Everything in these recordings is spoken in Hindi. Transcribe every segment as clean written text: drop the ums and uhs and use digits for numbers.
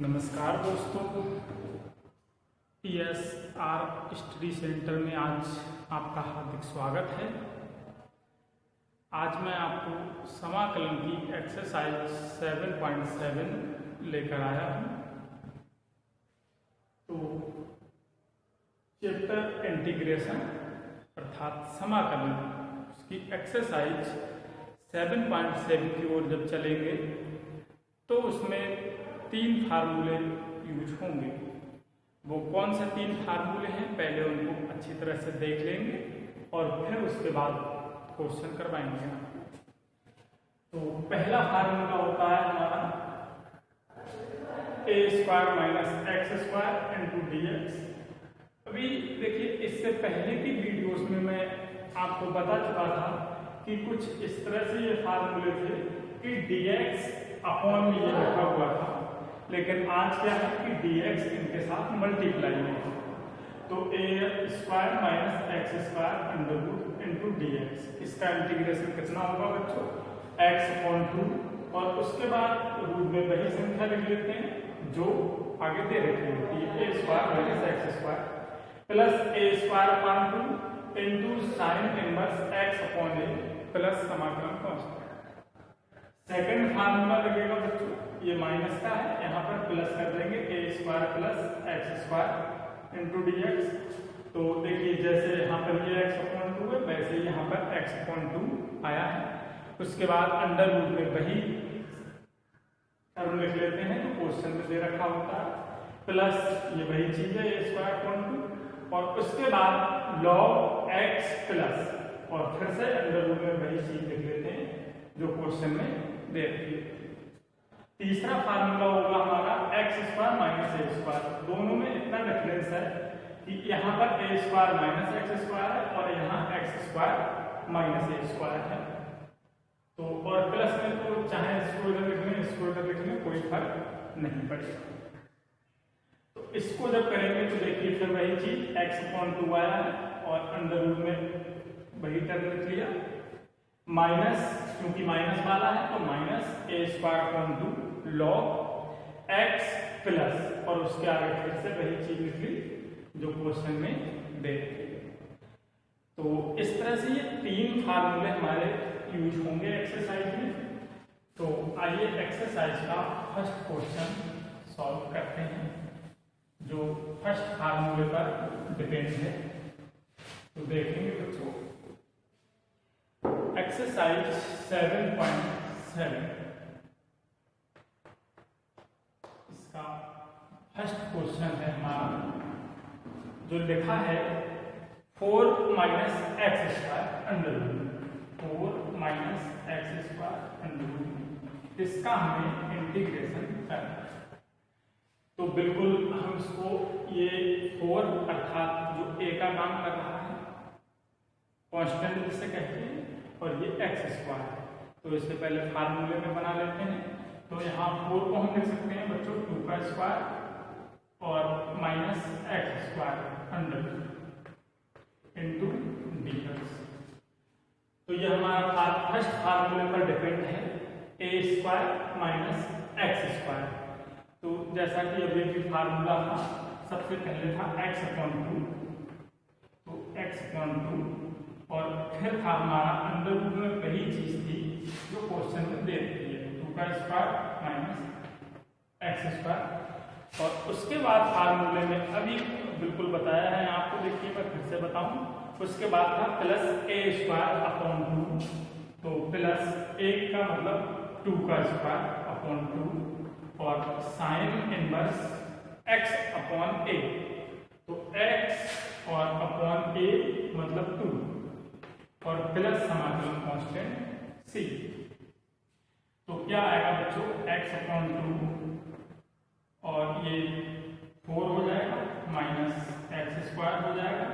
नमस्कार दोस्तों, ESR स्टडी सेंटर में आज आपका हार्दिक स्वागत है। आज मैं आपको समाकलन की एक्सरसाइज 7.7 लेकर आया हूँ। तो चैप्टर इंटीग्रेशन अर्थात समाकलन उसकी एक्सरसाइज 7.7 की ओर जब चलेंगे तो उसमें 3 फार्मूले यूज होंगे। वो कौन से 3 फार्मूले हैं, पहले उनको अच्छी तरह से देख लेंगे और फिर उसके बाद क्वेश्चन करवाएंगे। तो पहला फार्मूला होता है हमारा a² minus x² into dx। अभी देखिए, इससे पहले की वीडियोस में मैं आपको बता चुका था कि कुछ इस तरह से ये फार्मूले थे कि dx अपॉन में ये लिखा हुआ था, लेकिन आज क्या है कि dx इनके साथ मल्टीप्लाई है। तो a² minus x² into dx, इसका इंटीग्रेशन कितना होगा बच्चों, x/2 और उसके बाद रूट में वही संख्या लिख लेते हैं जो आगे दे रखी होती है, a² minus x² plus a² into sine inverse x/a plus समाकलन कांस्टेंट। सेकंड फार्मूला लगेगा बच्चों, ये माइनस का है, यहाँ पर प्लस कर देंगे a² plus x² into dx। तो देखिए, जैसे यहाँ पर ये x/2 है वैसे यहाँ पर x/2 आया है। उसके बाद अंडर रूट में वही टर्म लिख लेते हैं जो क्वेश्चन में दे रखा होता है, प्लस ये वही चीज है a²/2 और उसके बाद log x प्लस और फिर से अंडर रूट में वही चीज लिख लेते हैं जो क्वेश्चन में दे रखी है। तीसरा फार्मूला होगा हमारा x² माइनस a²। दोनों में इतना डिफरेंस है कि यहाँ पर a² माइनस x² है और यहाँ x² माइनस a² है। तो और प्लस में तो चाहे इसको इधर लिख लें इसको इधर लिख लें, कोई फर्क नहीं पड़ेगा। तो इसको जब करेंगे तो देखिए फिर वही चीज x/2 आया है और अंडर रूट में वही टर्म लिख लिया, माइनस क्योंकि माइनस वाला है तो minus a²/2 log x plus और उसके आगे फिर से वही चीज लिख ली जो क्वेश्चन में दे रखी है। तो इस तरह से ये 3 फार्मूले हमारे यूज होंगे एक्सरसाइज में। तो आइए एक्सरसाइज का फर्स्ट क्वेश्चन सॉल्व करते हैं जो फर्स्ट फार्मूले पर डिपेंड है। तो देखेंगे बच्चों एक्सरसाइज 7.7, इसका फर्स्ट क्वेश्चन है हमारा जो लिखा है 4 minus x² under root, 4 minus x² under root, इसका हमें इंटीग्रेशन करना है। तो बिल्कुल हम इसको ये 4 अर्थात जो a का काम कर रहा है कांस्टेंट जिसे कहते हैं और ये x² है, तो इससे पहले फार्मूले में बना लेते हैं। तो यहाँ 4 को हम लिख सकते हैं बच्चों 2 का स्क्वायर और minus x² under into dx। तो ये हमारा फर्स्ट फार्मूले पर डिपेंड है a² माइनस x²। तो जैसा कि अभी भी फार्मूला था, सबसे पहले था x/2, तो x/2 और फिर था हमारा अंडर रूट में वही चीज थी जो क्वेश्चन में दे रही है, 2 का स्क्वायर माइनस x² और उसके बाद फार्मूले में अभी बिल्कुल बताया है आपको, देखिए मैं फिर से बताऊं। उसके बाद था प्लस a²/2, तो प्लस 1 का मतलब 2 का स्क्वायर/2 और साइन इनवर्स x/a, तो x और अपॉन a मतलब 2 और प्लस समाकलन कांस्टेंट c। तो क्या आएगा बच्चों x/2 और ये 4 हो जाएगा माइनस x² हो जाएगा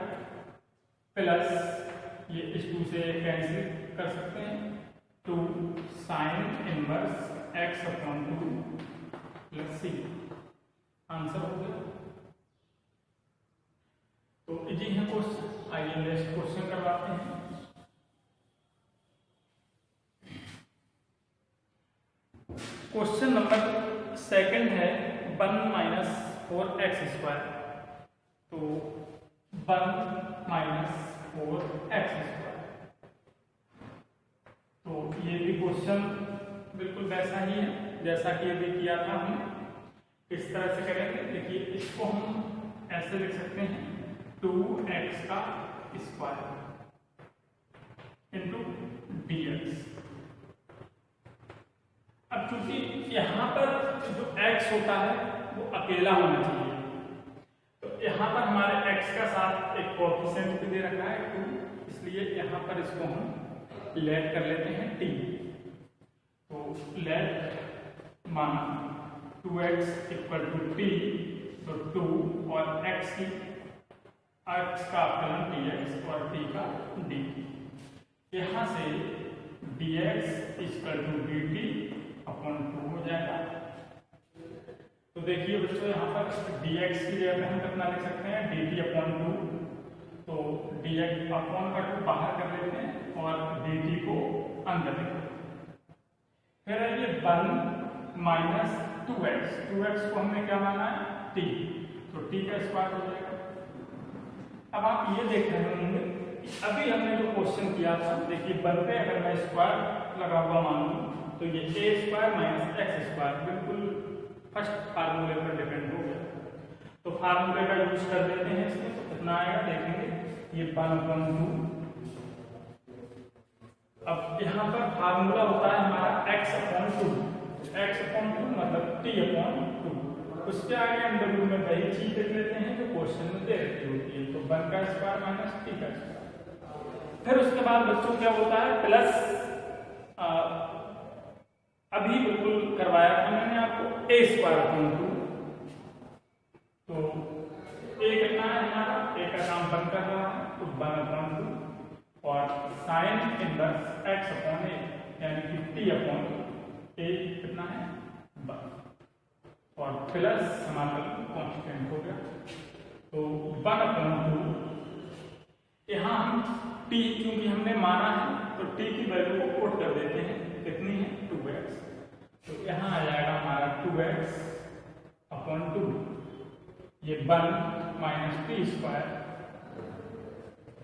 प्लस ये इस 2 से कैंसिल कर सकते हैं, 2 sine inverse x/2 plus c, answer हो गया। तो इजी है क्वेश्चन। आइए नेक्स्ट क्वेश्चन करवाते हैं। क्वेश्चन नंबर सेकंड है 1 माइनस 4x², तो 1 माइनस 4x²। तो ये भी क्वेश्चन बिल्कुल वैसा ही है जैसा कि अभी किया था हमने। इस तरह से करेंगे। देखिए इसको हम ऐसे लिख सकते हैं 2x² इंटू dx। अब चूंकि यहां पर जो x होता है वो अकेला होना चाहिए, तो यहां पर हमारे x का साथ एक कोएफिशिएंट भी दे रखा है 2, इसलिए यहां पर इसको हम लेट कर लेते हैं t। तो लेट मान 2x इक्वल टू t, तो 2 और x का अपकलन dx और t का d। यहां से dx equal to dt upon 2 हो जाएगा। तो देखिए बच्चों यहाँ पर dx की जगह पे हम कितना लिख सकते हैं dt अपॉन 2। तो dx अपॉन का 2 बाहर कर लेते हैं और dt को अंदर लिखते हैं। फिर है ये 1 माइनस 2x को हमने क्या माना है t, तो t का स्क्वायर हो जाएगा। अब आप ये देख रहे होंगे अभी हमने जो क्वेश्चन किया था, देखिए 1 पे अगर मैं स्क्वायर लगा हुआ मान लूं तो ये a² माइनस x² बिल्कुल फर्स्ट फार्मूले पर डिपेंड हो गया। तो फार्मूले का यूज कर देते हैं इसमें, तो कितना आएगा देखेंगे ये 1/2। अब यहाँ पर फार्मूला होता है हमारा x/2 मतलब t/2। उसके आगे अंडर रूट में वही चीज लिख लेते हैं जो क्वेश्चन में दे रखी होती है, तो 1 का स्क्वायर माइनस t का स्क्वायर। फिर उसके बाद बच्चों क्या होता है प्लस, अभी बिल्कुल करवाया था मैंने आपको a²/2। तो a कितना है हमारा, a का काम बन कर रहा है तो 1/2 और साइन इनवर्स x/a यानी कि t/a कितना है 1 और प्लस समाकलन कांस्टेंट हो गया। तो 1/2 यहाँ हम t क्योंकि हमने माना है तो t की वैल्यू को पुट कर देते हैं, कितनी है 2x। तो यहाँ आ जाएगा हमारा 2x/2, ये 1 minus t²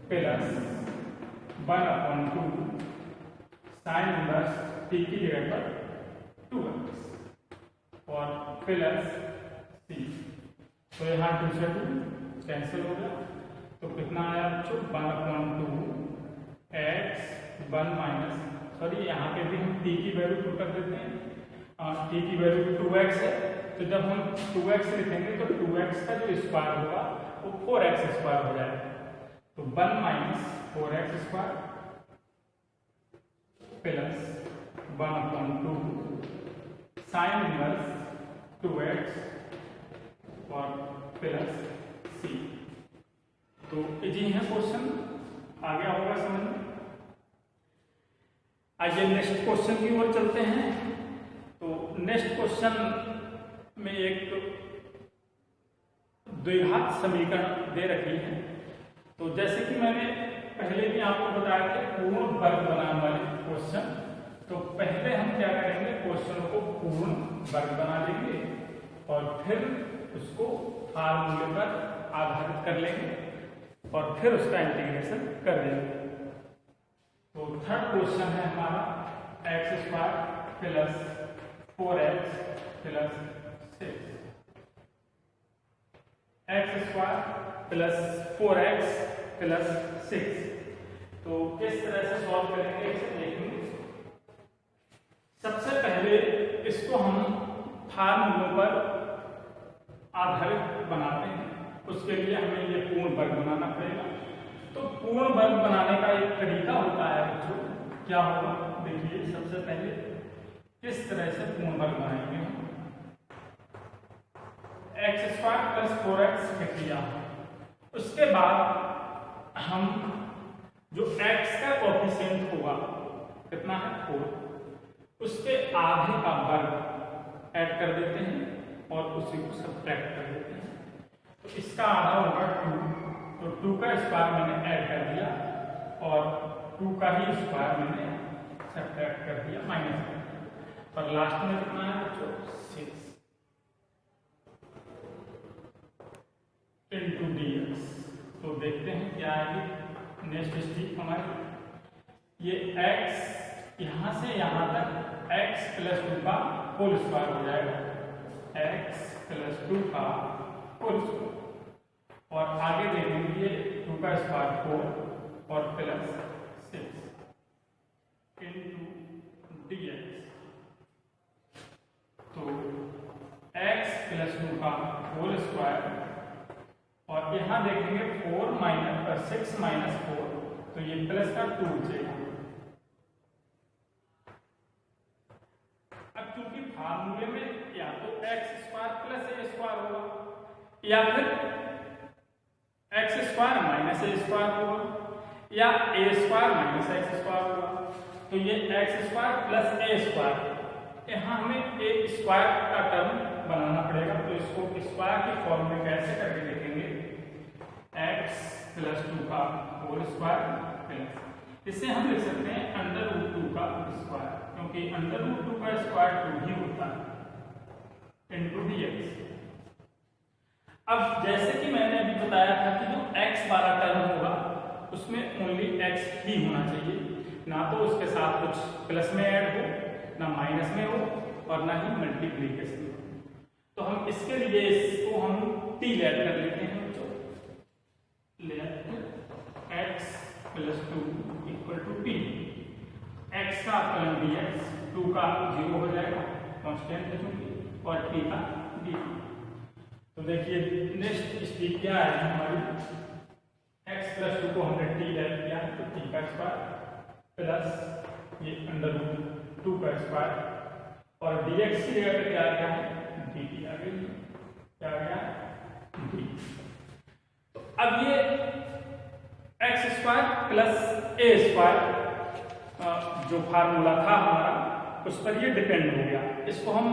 plus 1/2 sine inverse t की जगह पर 2x और प्लस c। तो यहाँ 2 से 2 कैंसिल हो गया, तो कितना आया बच्चों 1/2 x 1 माइनस, सॉरी यहाँ पे भी हम t की वैल्यू पुट कर देते हैं। t की वैल्यू 2x है, तो जब हम 2x लिखेंगे तो 2x का जो स्क्वायर होगा वो 4x² हो जाएगा। तो 1 minus 4x² plus 1/2 sine inverse 2x और प्लस c। तो जी है क्वेश्चन, आ गया होगा समझ में। आइए नेक्स्ट क्वेश्चन की ओर चलते हैं। तो नेक्स्ट क्वेश्चन में एक द्विघात समीकरण दे रखी है। तो जैसे कि मैंने पहले भी आपको बताया था पूर्ण वर्ग बनाने वाले क्वेश्चन, तो पहले हम क्या करेंगे क्वेश्चन को पूर्ण वर्ग बना लेंगे और फिर उसको फार्मूले पर आधारित कर लेंगे और फिर उसका इंटीग्रेशन कर देंगे। तो थर्ड क्वेश्चन है हमारा x² plus 4x plus 6, x² plus 4x plus 6। तो किस तरह से सॉल्व करेंगे इसे देखेंगे। सबसे पहले इसको हम फार्मूलों पर आधारित बनाते हैं, उसके लिए हमें ये पूर्ण वर्ग बनाना पड़ेगा। तो पूर्ण वर्ग बनाने का एक तरीका होता है बच्चों, क्या होगा देखिए। सबसे पहले किस तरह से पूर्ण वर्ग बनाएंगे हम, x² प्लस 4x लिख लिया। उसके बाद हम जो x का कोएफिशिएंट होगा कितना है 4, उसके आधे का वर्ग ऐड कर देते हैं और उसी को सब्ट्रैक्ट कर देते हैं। तो इसका आधा होगा 2, तो 2 का स्क्वायर मैंने ऐड कर दिया और 2 का ही स्क्वायर मैंने सब्ट्रैक्ट कर दिया, माइनस कर दिया, और लास्ट में कितना है बच्चों 6। क्या आएगी नेक्स्ट स्टेप हमारी, ये x यहाँ से यहाँ तक x प्लस 2 का होल स्क्वायर हो जाएगा, x प्लस 2 का होल स्क्वायर, और आगे देखेंगे 2 का स्क्वायर 4 और प्लस 6 इंटू dx। तो x प्लस 2 का होल स्क्वायर, और यहाँ देखेंगे 4 माइनस 6 माइनस 4, तो ये प्लस का 2 बचेगा। अब चूंकि फार्मूले में या तो एक्स स्क्वायर प्लस ए स्क्वायर होगा या फिर एक्स स्क्वायर माइनस ए स्क्वायर होगा या ए स्क्वायर माइनस एक्स स्क्वायर होगा, तो ये एक्स स्क्वायर प्लस ए स्क्वायर, यहाँ हमें ए स्क्वायर का टर्म बनाना पड़ेगा। तो इसको स्क्वायर की फॉर्म में कैसे करके देखेंगे, एक्स प्लस 2 का होल स्क्वायर प्लस, इसे हम लिख सकते हैं अंडर रूट 2 का स्क्वायर, क्योंकि अंडर रूट 2 का स्क्वायर 2 ही होता है इंटू dx। अब जैसे कि मैंने अभी बताया था कि जो x वाला टर्म होगा उसमें ओनली x ही होना चाहिए, ना तो उसके साथ कुछ प्लस में ऐड हो, ना माइनस में हो, और ना ही मल्टीप्लीकेशन हो। तो हम इसके लिए इसको हम t लेट कर लेते हैं, let x plus 2 equal to t, x का फलन dx, 2 का 0 हो जाएगा कांस्टेंट है क्योंकि, और t का dt। तो देखिए नेक्स्ट स्टेप क्या है हमारी, x प्लस 2 को हमने t लेट किया तो t का स्क्वायर प्लस ये अंडर रूट 2 का स्क्वायर, और dx की जगह पे क्या आ गया है dt आ गई, क्या आ गया dt। तो अब ये एक्स स्क्वायर प्लस ए स्क्वायर जो फार्मूला था हमारा उस पर ये डिपेंड हो गया। इसको हम,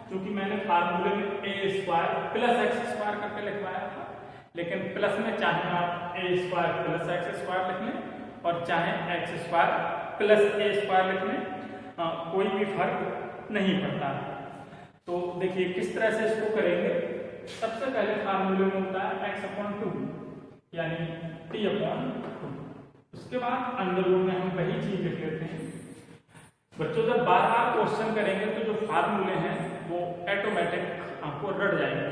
क्योंकि मैंने फार्मूले में ए स्क्वायर प्लस एक्स स्क्वायर करके लिखवाया था, लेकिन प्लस में चाहे आप ए स्क्वायर प्लस एक्स स्क्वायर लिख लें और चाहे एक्स स्क्वायर प्लस ए स्क्वायर लिख लें, कोई भी फर्क नहीं पड़ता। तो देखिए किस तरह से इसको करेंगे। सबसे पहले फार्मूले में होता है एक्स अपॉन 2 यानी t अपॉन 2, उसके बाद अंडर रूट में हम वही चीज लिख लेते हैं। बच्चों जब बार बार क्वेश्चन करेंगे तो जो फार्मूले हैं वो ऑटोमेटिक आपको रट जाएंगे।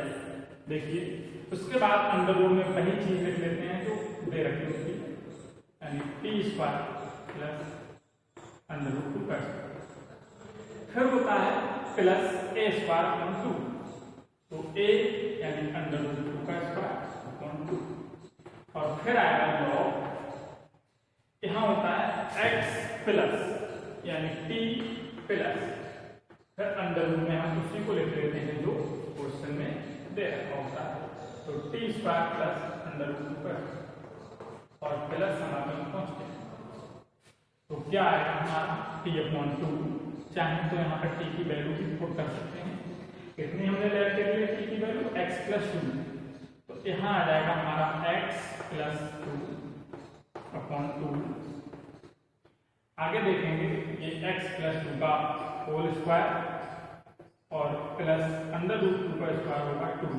देखिए उसके बाद अंडर रूट में वही चीज लिख लेते हैं जो दे रखी होती है, यानी T square plus under root 2 का स्क्वायर, फिर होता है प्लस ए स्क्वायर अपॉन 2, तो ए यानी अंडर रूट 2 का स्क्वायर अपॉन 2, और फिर आएगा लॉग, यहाँ होता है x प्लस यानी t प्लस, फिर अंडर रूट में हम उसी को लिख लेते हैं जो क्वेश्चन में दे रखा होता है, तो t square plus under root पर और प्लस समाकलन कांस्टेंट। तो क्या आएगा हमारा t अपॉन 2, चाहे तो यहाँ पर t की वैल्यू भी पुट कर सकते हैं, कितनी हमने ले लिए t की वैल्यू x प्लस 2, तो यहाँ आ जाएगा हमारा x प्लस 2 अपॉन 2। आगे देखेंगे ये x प्लस 2 का होल स्क्वायर और प्लस अंडर रूट 2 का स्क्वायर होगा 2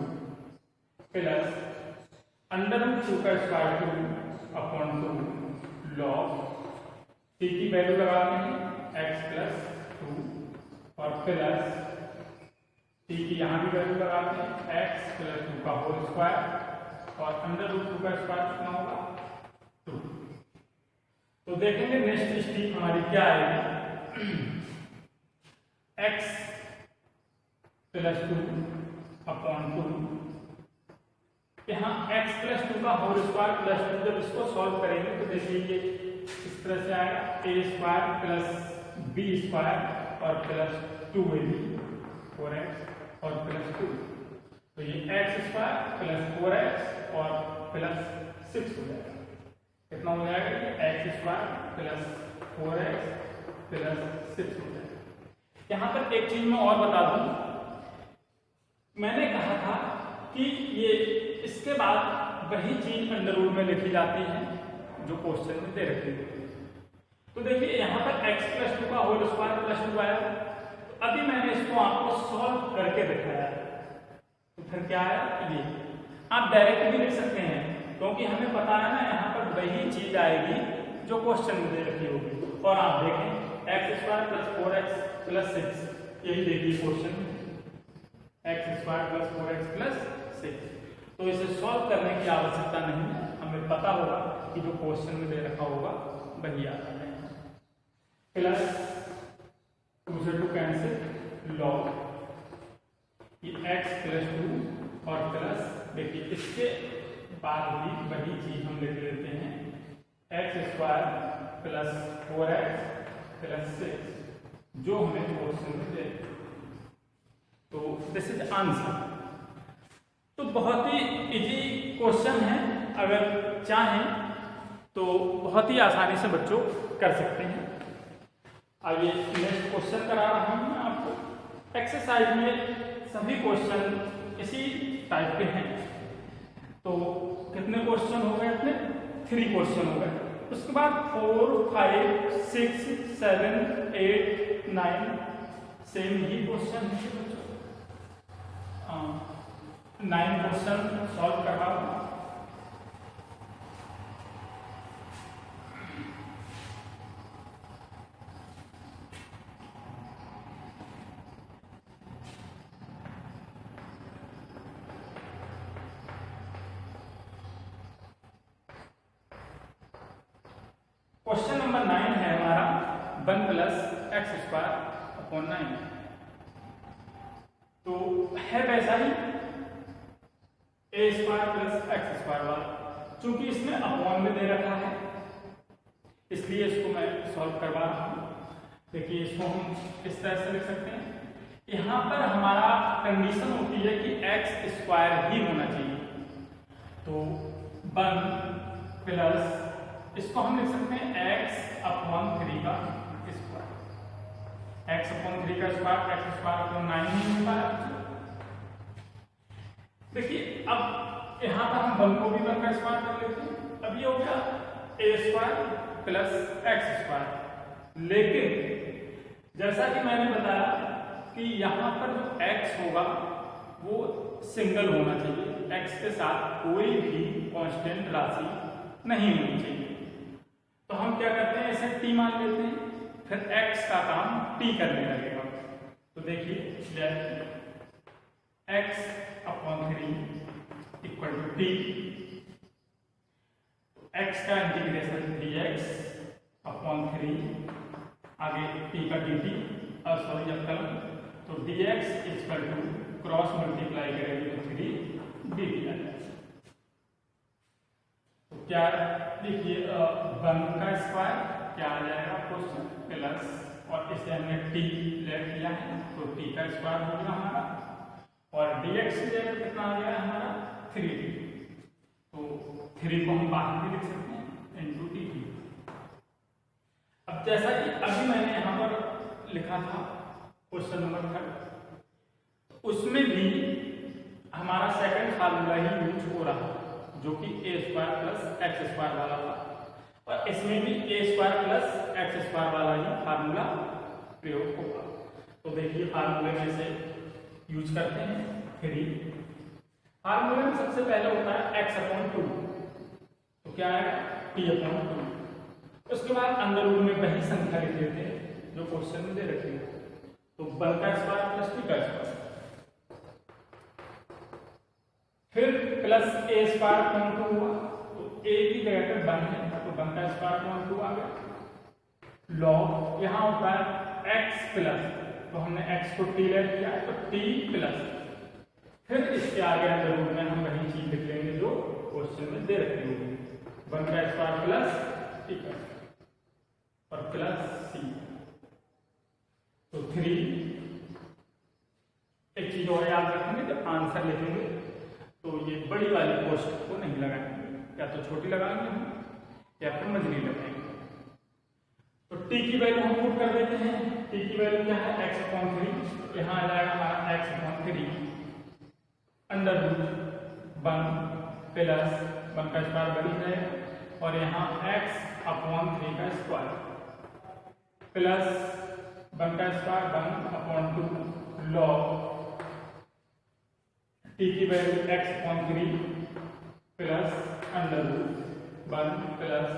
प्लस अंडर रूट 2 का स्क्वायर 2 अपॉन 2 लॉग t की वैल्यू लगाते हैं x प्लस 2 और प्लस t की यहाँ भी वैल्यू लगाते हैं x प्लस 2 का होल स्क्वायर और अंडर रूट 2 का स्क्वायर कितना होगा 2। तो देखेंगे नेक्स्ट स्टेप हमारी क्या आएगी, x प्लस 2 अपॉन 2, यहाँ x प्लस 2 का होल स्क्वायर प्लस 2, जब इसको सॉल्व करेंगे तो देखिए ये इस तरह से आएगा a square plus b square और प्लस 2ab 4x और प्लस 2, तो ये x स्क्वायर प्लस 4x और प्लस 6 हो जाएगा, कितना हो जाएगा x square plus 4x plus 6 हो जाएगा। यहाँ पर एक चीज मैं और बता दूं, मैंने कहा था कि ये इसके बाद वही चीज अंडर रूट में लिखी जाती है जो क्वेश्चन में दे रखी है। तो देखिए यहाँ पर x प्लस 2 का होल स्क्वायर प्लस 2 आया, तो अभी मैंने इसको आपको सॉल्व करके दिखाया, तो फिर क्या आया, ये आप डायरेक्ट भी लिख सकते हैं क्योंकि हमें पता है ना यहाँ पर वही चीज आएगी जो क्वेश्चन में दे रखी होगी। और आप देखें x square plus 4x plus 6, यही देखिए क्वेश्चन में x square plus 4x plus 6। तो इसे सॉल्व करने की आवश्यकता नहीं है, हमें पता होगा कि जो क्वेश्चन में दे रखा होगा वही आता है। प्लस 2 से 2 कैंसिल, लॉग ये x प्लस 2 और प्लस देखिए इसके बाद भी वही चीज हम लिख लेते हैं x square plus 4x plus 6 जो हमें क्वेश्चन में दे। तो दिस इज आंसर। तो बहुत ही इजी क्वेश्चन है, अगर चाहें तो बहुत ही आसानी से बच्चों कर सकते हैं। अब ये नेक्स्ट क्वेश्चन करा रहा हूं मैं आपको। एक्सरसाइज में सभी क्वेश्चन इसी टाइप के हैं। तो कितने क्वेश्चन हो गए अपने? 3 क्वेश्चन हो गए। उसके बाद 4, 5, 6, 7, 8, 9 सेम ही क्वेश्चन है बच्चों। 9 क्वेश्चन सॉल्व कर रहा हूं। क्वेश्चन नंबर 9 है हमारा 1 प्लस एक्स स्क्वायर अपॉन 9। तो है वैसा ही ए स्क्वायर प्लस एक्स स्क्वायर वाला, चूंकि इसमें अपॉन में दे रखा है इसलिए इसको मैं सॉल्व करवा रहा हूं। देखिए इसको हम इस तरह से लिख सकते हैं। यहां पर हमारा कंडीशन होती है कि एक्स स्क्वायर ही होना चाहिए। तो 1 प्लस इसको हम लिख सकते हैं x अपॉन 3 का स्क्वायर। x अपॉन 3 का स्क्वायर एक्स स्क्वायर अपॉन 9 ही होता है। देखिए अब यहां पर हम 1 को भी 1 का स्क्वायर कर लेते हैं। अब ये हो गया a square plus x square. लेकिन जैसा कि मैंने बताया कि यहां पर जो x होगा वो सिंगल होना चाहिए, x के साथ कोई भी कांस्टेंट राशि नहीं होनी चाहिए। तो हम क्या करते हैं, इसे t मान लेते हैं, फिर x का काम t करने लगेगा। तो देखिए x upon 3 equal to t, x का इंटीग्रेशन dx अपॉन 3 आगे t का dt सॉरी अवकलन, तो dx equal to cross multiply करेंगे तो 3 dt आ जाएगा। तो क्या देखिए 1 का स्क्वायर क्या आ जाएगा क्वेश्चन प्लस, और इसे हमने t ले लिया है तो t का स्क्वायर हो गया हमारा, और dx की जगह कितना आ गया हमारा 3t। तो 3 को हम बाहर भी लिख सकते हैं इनटू dt। अब जैसा कि अभी मैंने यहां पर लिखा था क्वेश्चन नंबर 3, उसमें भी हमारा सेकंड फार्मूला ही यूज हो रहा जो कि a square plus x square वाला था, और इसमें भी a square plus x square वाला ही फार्मूला प्रयोग होगा। तो देखिए फार्मूले में से यूज करते हैं 3। फार्मूले में सबसे पहले होता है x अपॉन 2, तो क्या आएगा t अपॉन 2। उसके बाद अंदर रूप में वही संख्या लिख लेते हैं जो क्वेश्चन में दे रखी है। तो 1 का स्क्वायर प्लस t का स्क्वायर, फिर प्लस a स्क्वायर अपॉन 2 हुआ, तो a की जगह पर 1 है तो 1 का स्क्वायर अपॉन 2 आ गया। लॉग यहां होता है x प्लस, तो हमने x को t ले लिया है तो t प्लस, फिर इसके आगे अंदर रूप में हम वही चीज लिख लेंगे जो क्वेश्चन में दे रखी होगी, 1 का स्क्वायर प्लस t का और प्लस c। तो 3 एक चीज और याद रखेंगे, जब आंसर लिखेंगे तो ये बड़ी वाली पोस्ट को नहीं लगाएंगे, या तो छोटी लगाएंगे हम या फिर मझली लगाएंगे। तो t की वैल्यू हम पुट कर देते हैं। t की वैल्यू क्या है x अपॉन 3, यहाँ आ जाएगा हमारा x upon 3 under root 1 plus 1 का स्क्वायर बनी रहेगा, और यहाँ x अपॉन 3 का स्क्वायर प्लस 1 का स्क्वायर 1 अपॉन 2 लॉग t की value x upon 3 plus under root 1 plus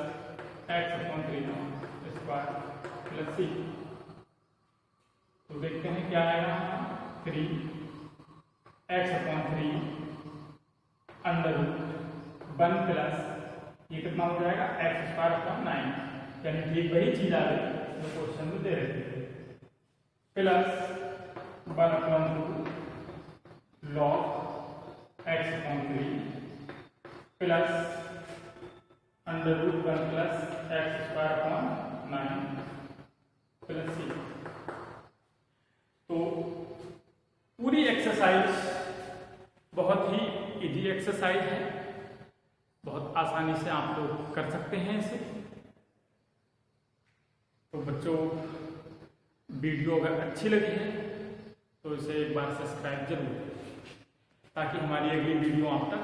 x upon 3 square plus C. तो देखते हैं क्या आएगा, 3 x upon 3 under root 1 plus ये कितना हो जाएगा एक्स स्क्वायर अपॉन 9, यानी ठीक वही चीज आ गई जो क्वेश्चन में दे रहे थे, plus 1 upon 2 log x upon 3 plus under root 1 plus x square upon 9 plus C. तो पूरी एक्सरसाइज बहुत ही इजी एक्सरसाइज है, बहुत आसानी से आप लोग कर सकते हैं इसे। तो बच्चों वीडियो अगर अच्छी लगी है तो इसे एक बार सब्सक्राइब जरूर करें ताकि हमारी अगली वीडियो आप तक